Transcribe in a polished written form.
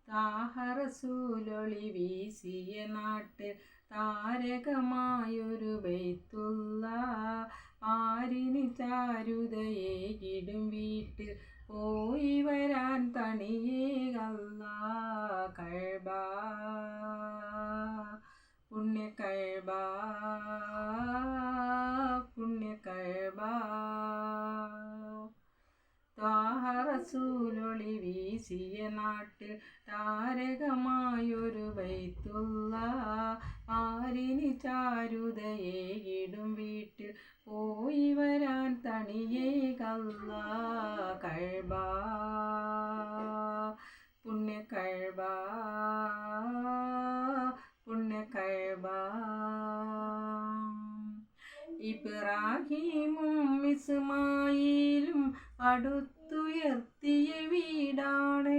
താഹറസൂലൊളി വീശിയ നാട്ടിൽ താരകമായൊരു ബൈത്തുള്ള ആരിന് ചാരുതയേകിടും വീട്ടിൽ പോയി വരാൻ തണിയേകല്ല കഅബ പുണ്യ കഅബ പുണ്യ കഅബ താഹറസൂലൊളി വീശിയ നാട്ടിൽ താരകമായൊരു ബൈത്തുള്ള ആരിന് ചാരുതയേകിടും വീട്ടിൽ പോയി വരാൻ തണിയേകല്ല കഅബ പുണ്യ കഅബ പുണ്യ കഅബ ഇബ്രാഹീമും ഇസ്മായിലും അടുത്തുയർത്തിയ വീടാണ്